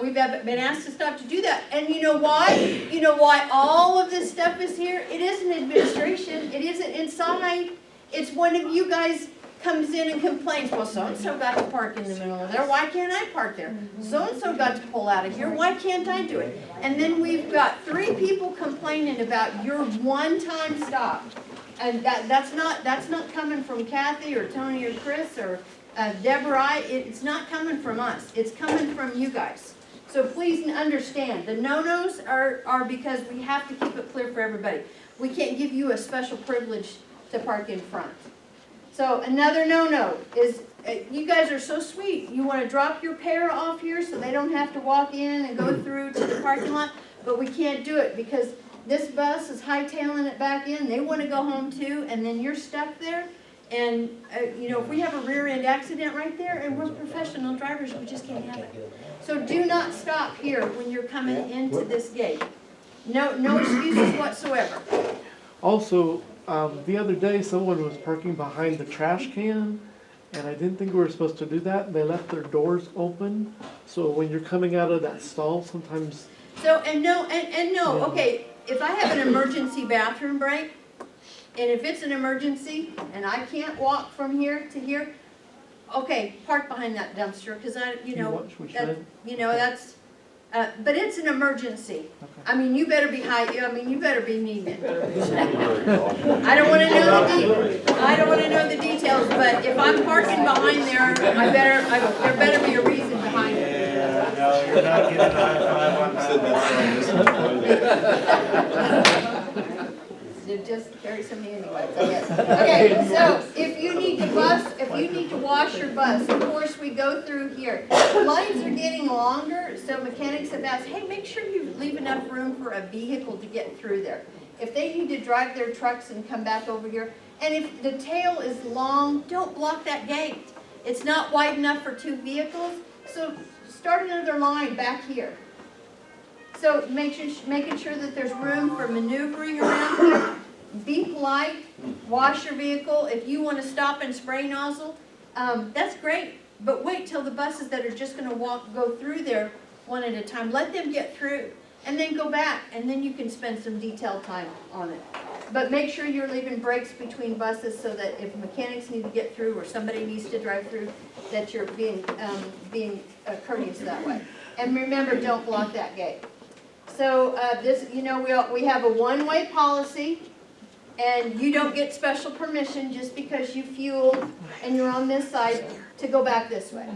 We've been asked to stop to do that. And you know why? You know why all of this stuff is here? It isn't administration. It isn't inside. It's one of you guys comes in and complains, well, so-and-so got to park in the middle of there. Why can't I park there? So-and-so got to pull out of here. Why can't I do it? And then we've got 3 people complaining about your one-time stop. And that's not coming from Kathy or Tony or Chris or Deborah. It's not coming from us. It's coming from you guys. So please understand, the no-nos are because we have to keep it clear for everybody. We can't give you a special privilege to park in front. So another no-no is, you guys are so sweet. You want to drop your para off here so they don't have to walk in and go through to the parking lot, but we can't do it because this bus is hightailing it back in. They want to go home too, and then you're stuck there. And, you know, if we have a rear end accident right there, and we're professional drivers, we just can't have it. So do not stop here when you're coming into this gate. No excuses whatsoever. Also, the other day, someone was parking behind the trash can, and I didn't think we were supposed to do that. They left their doors open, so when you're coming out of that stall, sometimes... So, and no, okay, if I have an emergency bathroom break, and if it's an emergency, and I can't walk from here to here, okay, park behind that dumpster, because that's, but it's an emergency. Okay. I mean, you better be you better be needing it. I don't want to know the details, but if I'm parking behind there, there better be a reason behind it. Yeah, no, you're not getting a high five on that. Just carry some anyway, I guess. Okay, so if you need to wash your bus, of course we go through here. Lines are getting longer, so mechanics have asked, hey, make sure you leave enough room for a vehicle to get through there. If they need to drive their trucks and come back over here, and if the tail is long, don't block that gate. It's not wide enough for 2 vehicles, so start another line back here. So making sure that there's room for maneuvering around here. Be polite, wash your vehicle. If you want to stop and spray nozzle, that's great. But wait till the buses that are just going to go through there one at a time. Let them get through and then go back, and then you can spend some detailed time on it. But make sure you're leaving breaks between buses so that if mechanics need to get through or somebody needs to drive through, that you're being courteous that way. And remember, don't block that gate. So we have a one-way policy, and you don't get special permission just because you fueled and you're on this side to go back this way.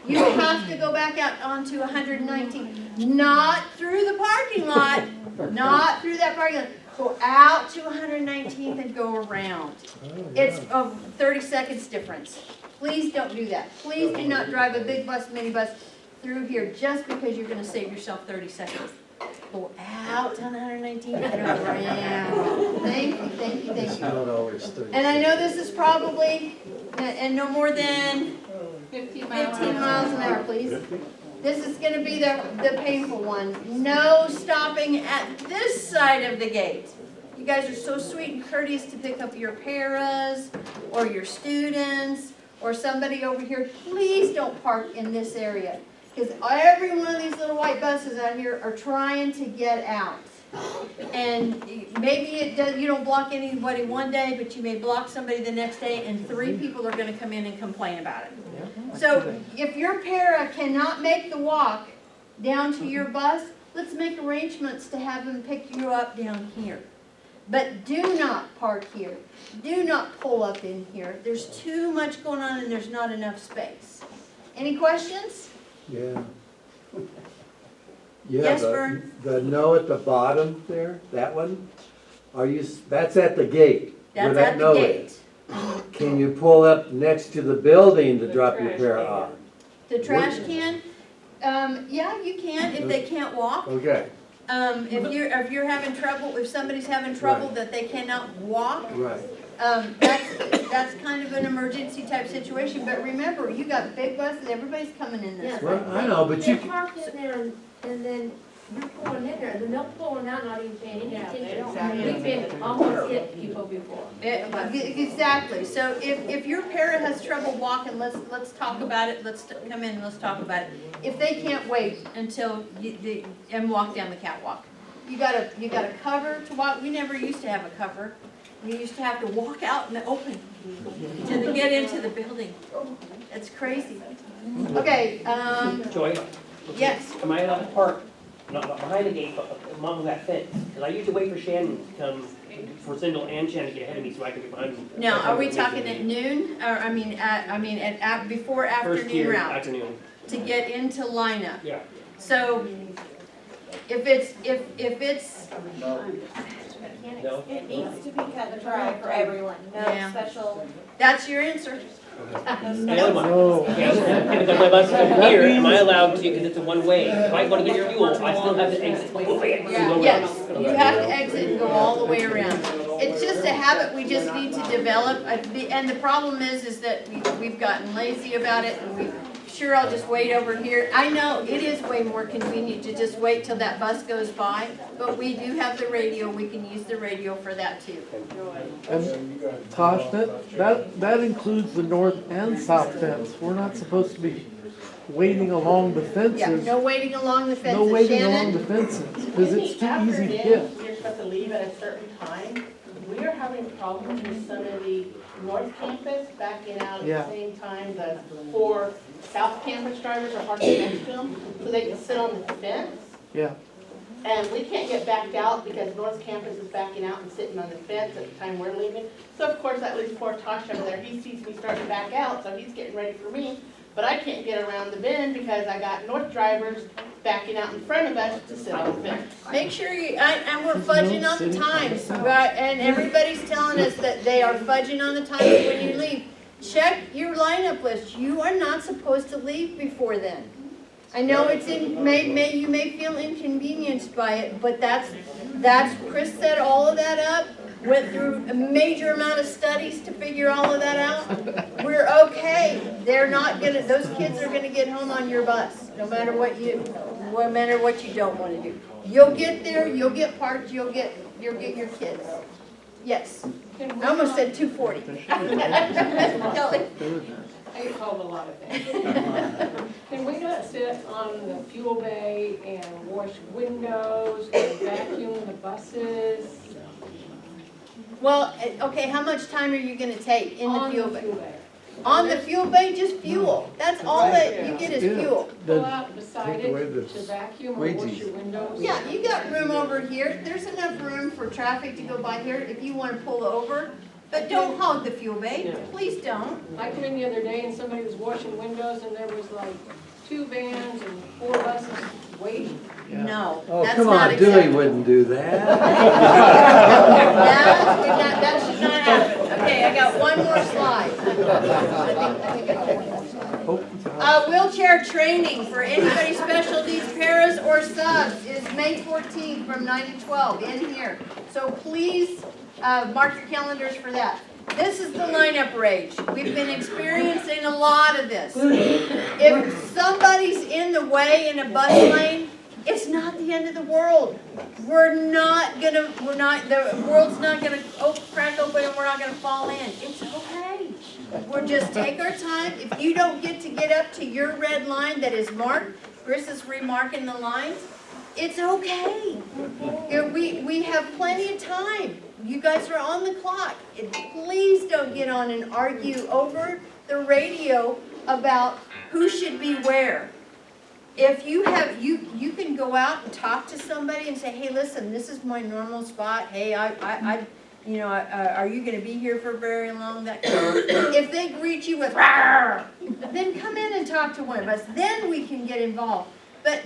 You have to go back out onto 119, not through the parking lot, not through that parking lot. Go out to 119th and go around. It's a 30 seconds difference. Please don't do that. Please do not drive a big bus, minibus through here just because you're going to save yourself 30 seconds. Go out to 119 and around. Thank you. And I know this is probably, and no more than 15 miles an hour, please. This is going to be the painful one. No stopping at this side of the gate. You guys are so sweet and courteous to pick up your paras or your students or somebody over here. Please don't park in this area. Because every one of these little white buses out here are trying to get out. And maybe you don't block anybody one day, but you may block somebody the next day, and 3 people are going to come in and complain about it. So if your para cannot make the walk down to your bus, let's make arrangements to have them pick you up down here. But do not park here. Do not pull up in here. There's too much going on and there's not enough space. Any questions? Yeah. Yes, Vern? The no at the bottom there, that one, that's at the gate. where That's that at the no gate. is. Can you pull up next to the building to drop your pair off? The trash can? Yeah, you can if they can't walk. Okay, If you're having trouble, if somebody's having trouble Right. that they cannot walk, right. that's kind of an emergency type situation. But remember, you got big buses, everybody's coming in this way. Well, I know, but They you, park in there and then you're pulling in there, and then they're pulling out, not even paying any Yeah, they attention. don't. We've been almost hit people before. Exactly, so if your parent has trouble walking, let's talk about it, come in and let's talk about it. If they can't wait until and walk down the catwalk. You got a cover to walk, we never used to have a cover. We used to have to walk out in the open to get into the building. It's crazy. Okay, Joy, yes, am I allowed to park, not behind the gate, but among that fence? Because I usually wait for Shannon to come, for Sindel and Shannon to get ahead of me so I can get behind them. now, are we talking at noon, or, before First afternoon tier, route, afternoon, to get into lineup? yeah. So, if it's, No? It needs to be cut dry for everyone, Yeah. no special. that's your answer. The other one. No. And if my bus is here, am I allowed to, because it's a one-way, if I want to get fuel, I still have to exit. Yes, you have to exit and go all the way around. It's just a habit we just need to develop, and the problem is that we've gotten lazy about it, and sure, I'll just wait over here. I know, it is way more convenient to just wait till that bus goes by, but we do have the radio, we can use the radio for that too. And Tosh, that includes the north and south fence. We're not supposed to be waiting along the Yeah, fences. no waiting along the No fences, waiting along the Shannon. fences, because it's too After easy to it hit. is, you're supposed to leave at a certain time. We are having problems with some of the North Campus backing out at Yeah. the same time. The 4 South Campus drivers are parking next to them, so they can sit on the fence. Yeah, And we can't get backed out because North Campus is backing out and sitting on the fence at the time we're leaving. So of course, that leaves poor Tosh over there. He sees me starting to back out, so he's getting ready for me. But I can't get around the bend because I got North drivers backing out in front of us to sit on the fence. Make sure and we're fudging on the times, right? And everybody's telling us that they are fudging on the times when you leave. Check your lineup list. You are not supposed to leave before then. I know you may feel inconvenienced by it, but that's, Chris set all of that up, went through a major amount of studies to figure all of that out. We're okay. Those kids are gonna get home on your bus, no matter what you don't wanna do. You'll get there, you'll get parked, you'll get your kids. Yes, I almost said 240. Kelly? I get called a lot of things. Can we not sit on the fuel bay and wash windows and vacuum the buses? Well, okay, how much time are you gonna take in the On fuel bay? fuel bay. On the fuel bay, just fuel. That's all that you get is Yeah. fuel. Pull out beside Take away it this to vacuum or wash squeegees. your windows? Yeah, you got room over here. There's enough room for traffic to go by here if you wanna pull over. But don't hog the fuel bay. Please don't. I came in the other day and somebody was washing windows and there was like 2 vans and 4 buses waiting. yeah. No, Oh, that's come not on, Dewey acceptable. wouldn't do that. That should not happen. Okay, I got one more slide. I think I got one more slide. Wheelchair training for anybody special needs, paras or subs, is May 14th from 9 to 12 in here. So please, mark your calendars for that. This is the lineup rage. We've been experiencing a lot of this. If somebody's in the way in a bus lane, it's not the end of the world. The world's not gonna crack open and we're not gonna fall in. It's okay. We'll just take our time. If you don't get up to your red line that is marked, Chris is remarking the lines, it's okay. We have plenty of time. You guys are on the clock. Please don't get on and argue over the radio about who should be where. If you have, you can go out and talk to somebody and say, hey, listen, this is my normal spot. Hey, are you gonna be here for very long? That kind of, if they greet you with, "Rawr," then come in and talk to one of us. Then we can get involved. But,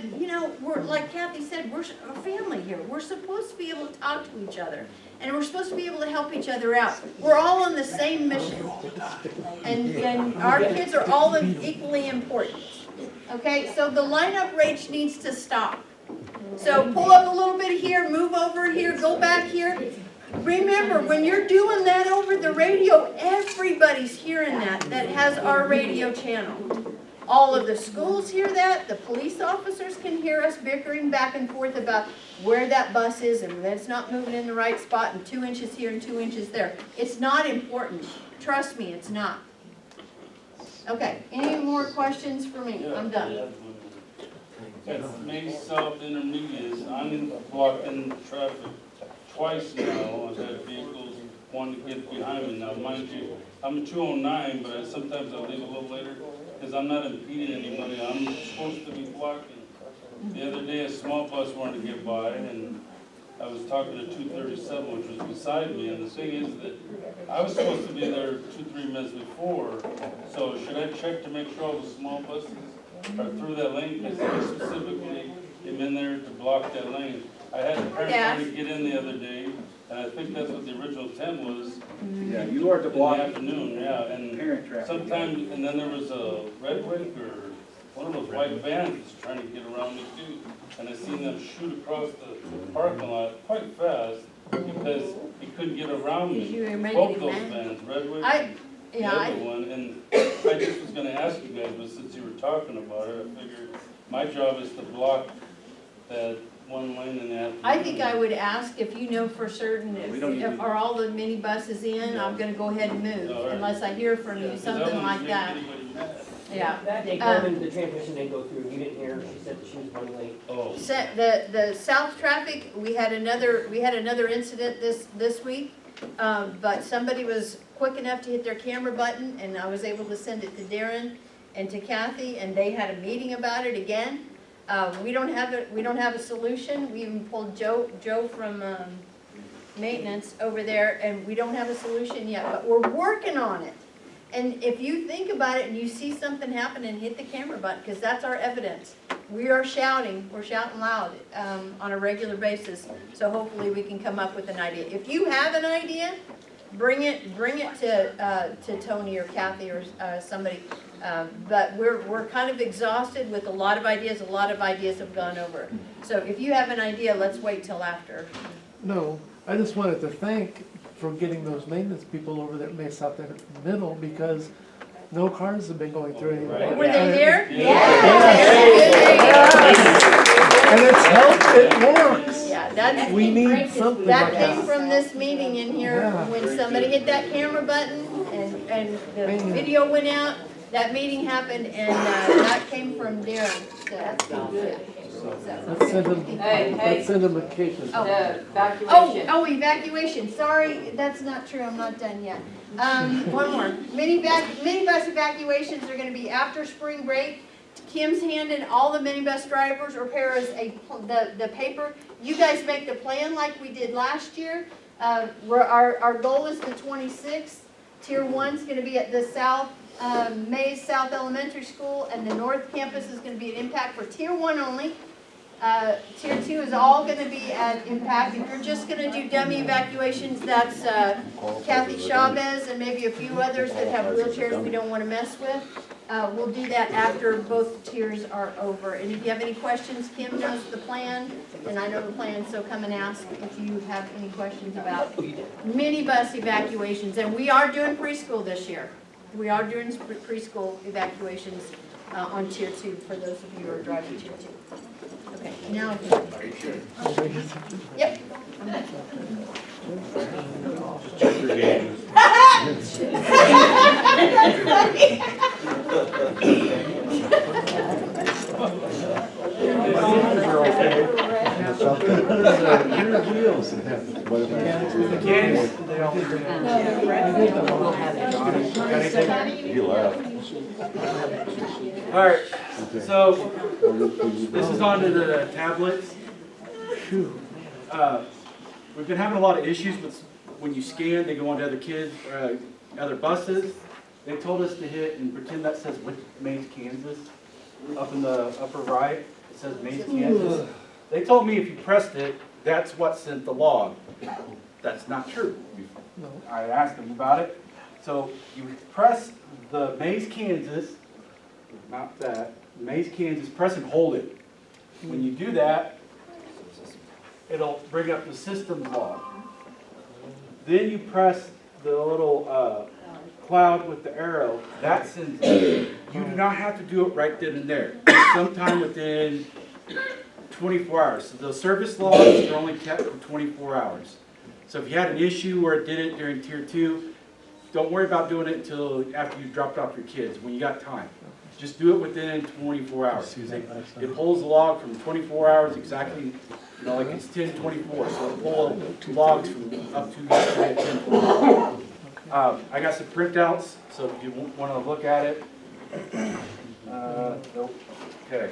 we're, like Kathy said, we're a family here. We're supposed to be able to talk to each other. And we're supposed to be able to help each other out. We're all on the same mission. And our kids are all equally important. Okay, so the lineup rage needs to stop. So pull up a little bit here, move over here, go back here. Remember, when you're doing that over the radio, everybody's hearing that has our radio channel. All of the schools hear that, the police officers can hear us bickering back and forth about where that bus is and that it's not moving in the right spot and 2 inches here and 2 inches there. It's not important. Trust me, it's not. Okay, any more questions for me? I'm done. At Main South Intermediate, I'm blocking traffic twice now. I've had vehicles wanting to get behind me. Now, mind you, I'm a 209, but sometimes I'll leave a little later because I'm not impeding anybody. I'm supposed to be blocking. The other day, a small bus wanted to get by, and I was talking to 237, which was beside me, and the thing is that I was supposed to be there 2-3 minutes before, so should I check to make sure all the small buses are through that lane? Because I specifically am in there to block that lane. I had a parent trying to get in the other day, and I think that's what the original intent was. Yeah, you are to In block the afternoon, yeah, and parent traffic. sometimes, and then there was a Red Wing or one of those white vans trying to get around me too. And I seen them shoot across the parking lot quite fast because he couldn't get around Because you me. were making Both him those mad. vans, Red Wing, the Yeah, other one. And I just was gonna ask you guys, but since you were talking about it, I figured my job is to block that one lane in the afternoon. I think I would ask if you know for certain, We don't need if to- are all the minibuses in, I'm gonna go ahead and move, All right. unless I hear from Yeah, you, 'cause I something wouldn't like make that. anybody mad. Yeah. They come into the transmission, they go through, you didn't hear, she said that she was running late. Oh, Set, the south traffic, we had another incident this week. But somebody was quick enough to hit their camera button, and I was able to send it to Darren and to Kathy, and they had a meeting about it again. We don't have a solution. We even pulled Joe from, maintenance over there, and we don't have a solution yet, but we're working on it. And if you think about it and you see something happen, and hit the camera button, because that's our evidence. We're shouting loud on a regular basis, so hopefully we can come up with an idea. If you have an idea, bring it to Tony or Kathy or somebody. But we're kind of exhausted with a lot of ideas have gone over. So if you have an idea, let's wait till after. No, I just wanted to thank for getting those maintenance people over there at May South in the middle, because no cars have been going through anymore. Were they there? And it's helped, it works. Yeah, that's. We need something That like came that. from this meeting in here, Yeah. when somebody hit that camera button and the Man. video went out, that meeting happened, and that came from Darren. Let's send them, Hey, hey. let's send them a cake. Oh. The evacuation. Oh, evacuation, sorry, that's not true, I'm not done yet. One more, minibus evacuations are gonna be after spring break. Kim's handing all the minibus drivers or paras the paper. You guys make the plan like we did last year. Our goal is the 26th. Tier 1's gonna be at the Mays South Elementary School, and the North Campus is gonna be an impact for Tier 1 only. Tier 2 is all gonna be at impact. If you're just gonna do dummy evacuations, that's Kathy Chavez and maybe a few others that have wheelchairs we don't wanna mess with. We'll do that after both tiers are over. And if you have any questions, Kim knows the plan, and I know the plan, so come and ask if you have any questions about minibus evacuations. And we are doing preschool this year. We are doing preschool evacuations on Tier 2 for those of you who are driving Tier 2. Okay, now. Are you sure? Yep. Check your games. All right, so this is on to the tablets. We've been having a lot of issues with when you scan, they go onto other kids, other buses. They told us to hit and pretend that says Mays, Kansas, up in the upper right. It says Mays, Kansas. They told me if you pressed it, that's what sent the log. That's not true. I asked them about it. So you press the Mays, Kansas, not that, Mays, Kansas, press and hold it. When you do that, it'll bring up the system log. Then you press the little cloud with the arrow, that sends it. You do not have to do it right then and there. Sometime within 24 hours. So the service logs are only kept for 24 hours. So if you had an issue where it did it during tier 2, don't worry about doing it until after you dropped off your kids, when you got time. Just do it within 24 hours. It pulls the log from 24 hours exactly, like it's 10:24, so it'll pull logs from up to yesterday at 10:24. I got some printouts, so if you want to look at it. Nope. Okay.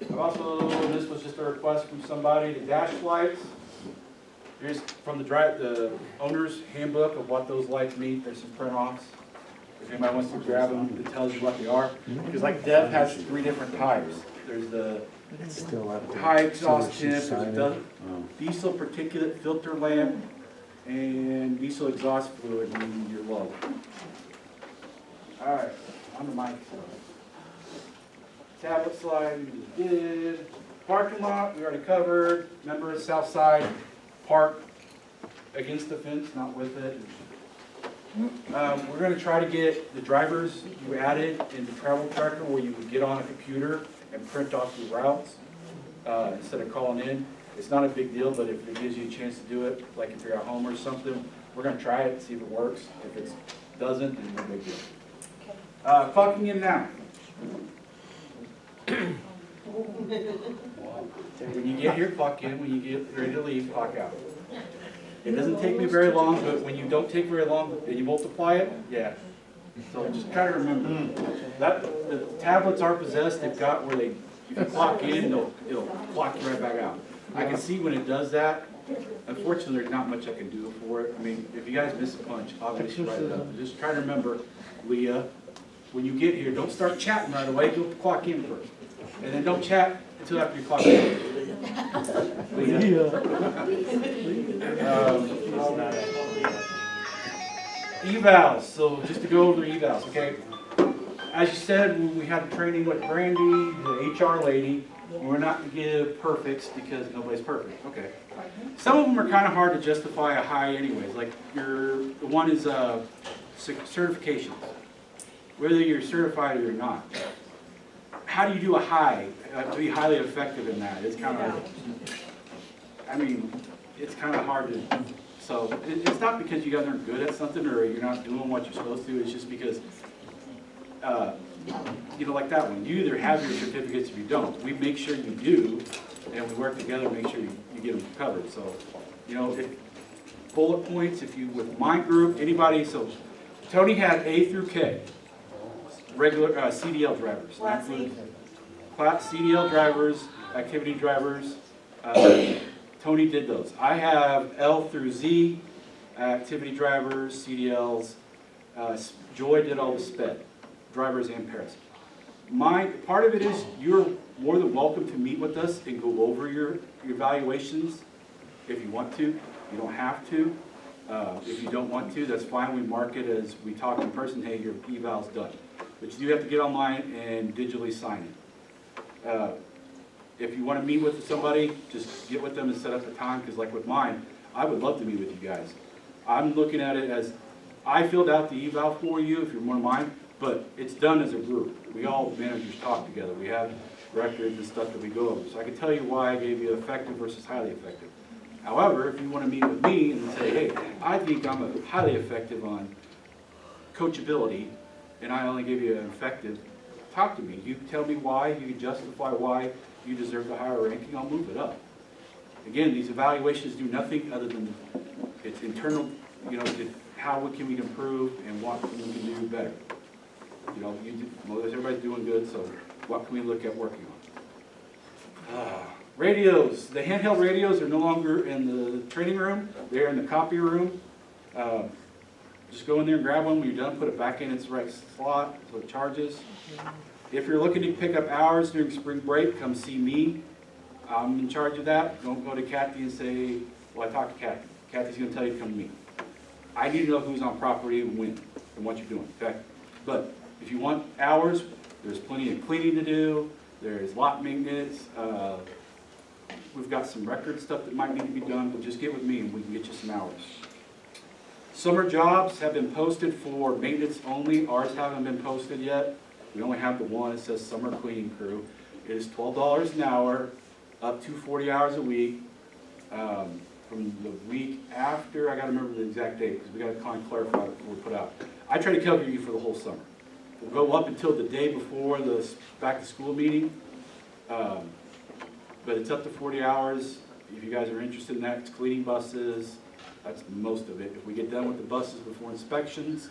I've also, this was just a request from somebody, the dash lights. Here's from the owner's handbook of what those lights mean. There's some print offs. If anybody wants to grab them, it tells you what they are. Because like Dev has 3 different types. There's the high exhaust tip, there's a diesel particulate filter lamp, and diesel exhaust fluid in your low. Alright, on the mic. Tablet slide, we just did. Parking lot, we already covered. Remember, south side, park against the fence, not with it. We're going to try to get the drivers you added in the travel tracker where you can get on a computer and print off your routes instead of calling in. It's not a big deal, but if it gives you a chance to do it, like if you're at home or something, we're going to try it and see if it works. If it doesn't, then no big deal. Clocking in now. When you get here, clock in. When you get ready to leave, clock out. It doesn't take me very long, but when you don't take very long and you multiply it, yeah. So just try to remember that the tablets are possessed. They've got where if you clock in, it'll clock you right back out. I can see when it does that. Unfortunately, there's not much I can do for it. I mean, if you guys miss a punch, obviously write it up. Just try to remember, Leah, when you get here, don't start chatting right away. Go clock in first, and then don't chat until after you clock in. Evals, so just to go over the evals, okay? As you said, when we had the training with Brandy, the HR lady, we're not going to give perfects because nobody's perfect, okay? Some of them are kind of hard to justify a high anyways, like the one is certifications, whether you're certified or you're not. How do you do a high to be highly effective in that? It's kind of, it's kind of hard to, so it's not because you guys aren't good at something or you're not doing what you're supposed to, it's just because, like that one, you either have your certificates or you don't. We make sure you do, and we work together to make sure you get them covered. So, if bullet points, if you, with my group, anybody, so Tony had A through K. Regular CDL drivers. Class CDL drivers, activity drivers. Tony did those. I have L through Z, activity drivers, CDLs. Joy did all the SPED, drivers and paras. Part of it is you're more than welcome to meet with us and go over your evaluations if you want to. You don't have to. If you don't want to, that's fine. We mark it as we talk in person, hey, your eval's done. But you do have to get online and digitally sign it. If you want to meet with somebody, just get with them and set up a time, because like with mine, I would love to meet with you guys. I'm looking at it as, I filled out the eval for you, if you're one of mine, but it's done as a group. We all managers talk together. We have records and stuff that we go over. So I can tell you why I gave you effective versus highly effective. However, if you want to meet with me and say, hey, I think I'm highly effective on coachability, and I only give you an effective, talk to me. You tell me why, you can justify why you deserve the higher ranking, I'll move it up. Again, these evaluations do nothing other than, it's internal, how can we improve and what we can do better. Everybody's doing good, so what can we look at working on? Radios, the handheld radios are no longer in the training room, they're in the copy room. Just go in there and grab one. When you're done, put it back in its right slot so it charges. If you're looking to pick up hours during spring break, come see me. I'm in charge of that. Don't go to Kathy and say, well, I talked to Kathy. Kathy's going to tell you to come to me. I need to know who's on property and when and what you're doing, okay? But if you want hours, there's plenty of cleaning to do. There's lot maintenance. We've got some record stuff that might need to be done, but just get with me and we can get you some hours. Summer jobs have been posted for maintenance only. Ours haven't been posted yet. We only have the one. It says summer cleaning crew. It is $12 an hour, up to 40 hours a week. From the week after, I gotta remember the exact date, because we gotta kind of clarify it before we put out. I try to calculate you for the whole summer. We'll go up until the day before the back-to-school meeting. But it's up to 40 hours. If you guys are interested in that, it's cleaning buses. That's most of it. If we get done with the buses before inspections,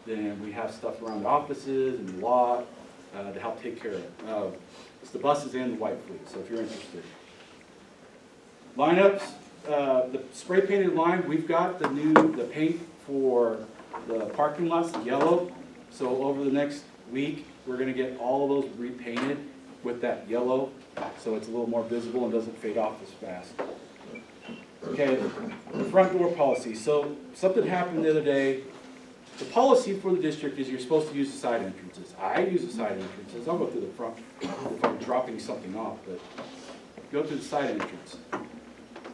then we have stuff around the offices and the lot to help take care of it. It's the buses and the white fleet, so if you're interested. Lineups, the spray painted line, we've got the paint for the parking lots, the yellow. So over the next week, we're gonna get all of those repainted with that yellow, so it's a little more visible and doesn't fade off as fast. Okay, the front door policy. So something happened the other day. The policy for the district is you're supposed to use the side entrances. I use the side entrances. I'll go through the front if I'm dropping something off, but go through the side entrance.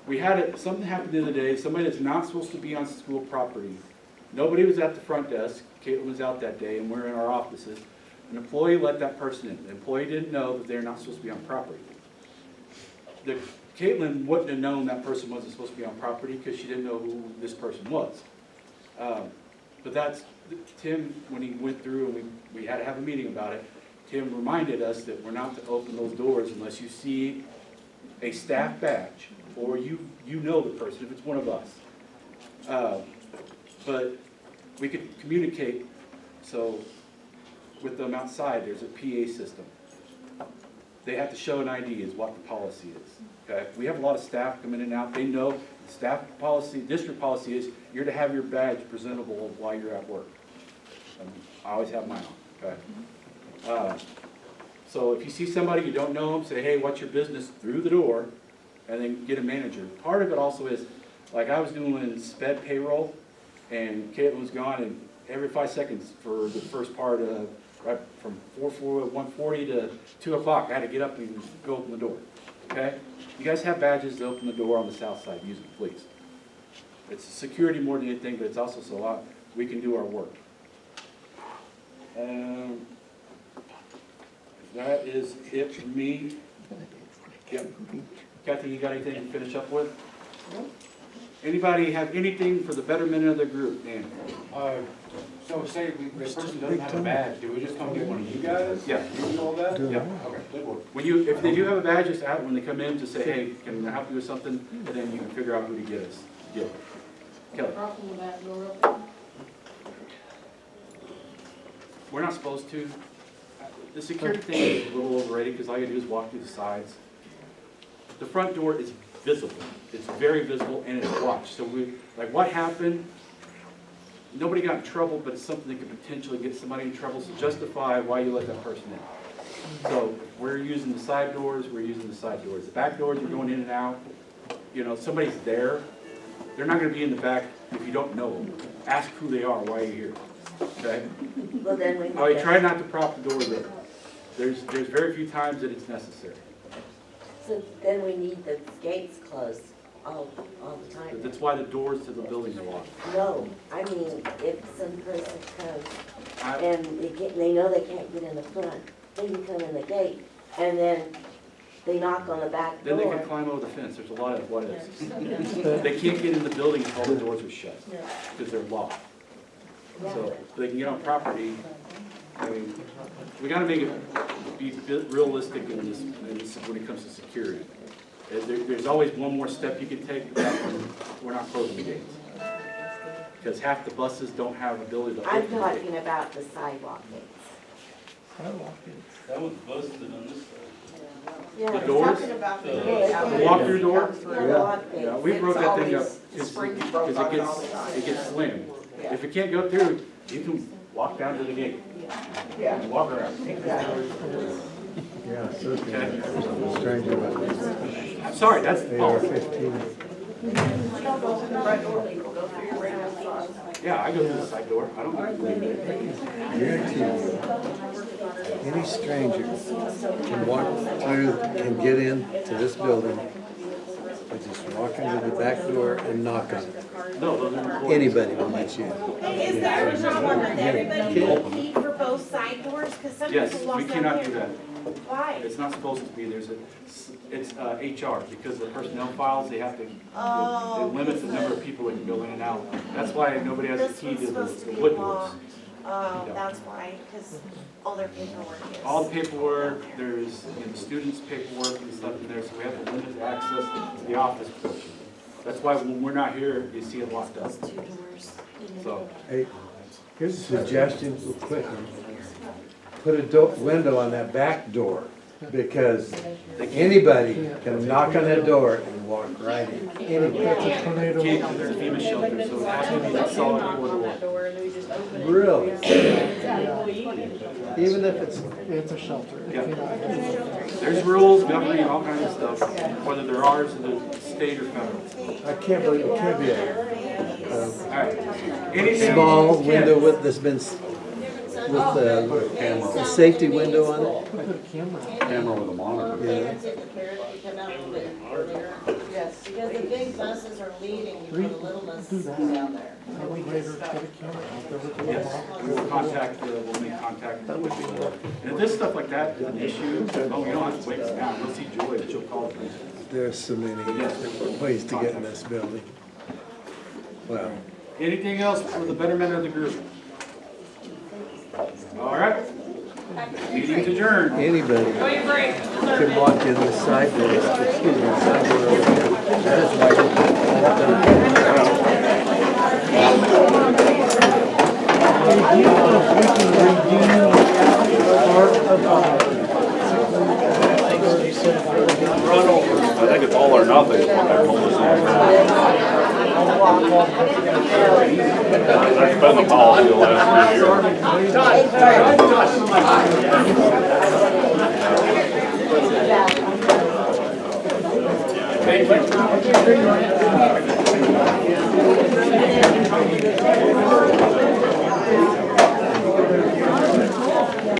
We had something happened the other day. Somebody that's not supposed to be on school property. Nobody was at the front desk. Caitlin was out that day, and we're in our offices. An employee let that person in. The employee didn't know that they're not supposed to be on property. Caitlin wouldn't have known that person wasn't supposed to be on property because she didn't know who this person was. But that's, Tim, when he went through and we had to have a meeting about it, Tim reminded us that we're not to open those doors unless you see a staff badge or you know the person, if it's one of us. But we could communicate, so with them outside, there's a PA system. They have to show an ID is what the policy is. Okay? We have a lot of staff come in and out. They know the staff policy, district policy is you're to have your badge presentable while you're at work. I always have mine on. Okay? So if you see somebody you don't know them, say, hey, what's your business through the door, and then get a manager. Part of it also is, like I was doing sped payroll, and Caitlin was gone, and every 5 seconds for the first part of, right from 1:40 to 2 o'clock, I had to get up and go open the door. Okay? You guys have badges to open the door on the south side, use it, please. It's security more than anything, but it's also so we can do our work. That is it for me. Yep. Kathy, you got anything to finish up with? Anybody have anything for the betterment of the group, Dan? So say the person doesn't have a badge, do we just come get one of you guys? Yeah. You know that? Yeah. Okay, good work. If they do have a badge, just out when they come in, just say, hey, can I help you with something? And then you can figure out who to get us. Get. Kelly. Open the back door open. We're not supposed to. The security thing is a little overrated because all you do is walk through the sides. The front door is visible. It's very visible and it's watched. So what happened? Nobody got in trouble, but it's something that could potentially get somebody in trouble. So justify why you let that person in. So we're using the side doors. We're using the side doors. The back doors are going in and out. You know, somebody's there. They're not going to be in the back if you don't know them. Ask who they are while you're here. Okay? Well, then we Oh, you try not to prop the doors up. There's very few times that it's necessary. So then we need the gates closed all the time. That's why the doors to the building are locked. No, I mean, if some person comes I- and they know they can't get in the front, they can come in the gate, and then they knock on the back Then they can door. climb over the fence. There's a lot of what ifs. They can't get in the building until the doors are shut because they're locked. So they can get on property. I mean, we gotta make it be realistic in this when it comes to security. There's always one more step you can take, but we're not closing the gates. Because half the buses don't have ability to I'm open the gate. talking about the sidewalk gates. That was busted on this side. Yeah, The doors? Talking about the The walk-through door? Yeah, the lock gates. Yeah, we broke that thing up It's because springs broke on it all the time. it gets slim. If it can't go through, you can walk down to the gate. Yeah. Walk around. Yeah, so Okay? stranger weapons. I'm sorry, that's the policy. AR-15. Yeah, I go through the side door. I don't Guarantee you, any stranger can walk through, can get in to this building by just walking to the back door and knock on it. No, those are recorded. Anybody will let you. Hey, is there a problem that everybody get a key for both side doors? Cause some Yes, people we lost cannot their do that. Why? It's not supposed to be, it's HR, because the personnel files, they have to, Oh. it limits the number of people that can go in and out. That's why nobody has a This key one's to supposed to the be wood doors. locked. Oh, that's why, cause all their paperwork is. All the paperwork, there's, students' paperwork and stuff in there, so we have to limit access to the office portion. That's why when we're not here, you see it locked up. Those 2 doors. So, Hey, here's a suggestion, real quick. Put a window on that back door, because anybody can knock on that door and walk right in. Anybody. That's a tornado. can't, there's FEMA shelter, so it has to be that solid corridor. Really? Even if it's, It's a shelter. It Yeah. cannot be- There's rules governing all kinds of stuff, whether they're ours or the state or federal. I can't believe it can't be a Alright. Anything? small Ken? window with, that's been, with a safety window on it. Put a camera. Camera with a monitor. Yeah. Yes. Because the big buses are leaving, you put a little buses out there. Elevators, put a camera out there with a Yes, little we'll box. contact, we'll make contact. That would be good. And if this stuff like that is an issue, oh, you don't have to wait now, you'll see Joy, but she'll call the police. There's so many ways to get in this building. Wow. Anything else for the betterment of the group? All right. Meeting's adjourned. Anybody can walk in the side door, excuse me, the side door over here. That is why they put it all Run over. I think it's all or nothing. What they're told us. That's been the policy the last 3 years. Thank you.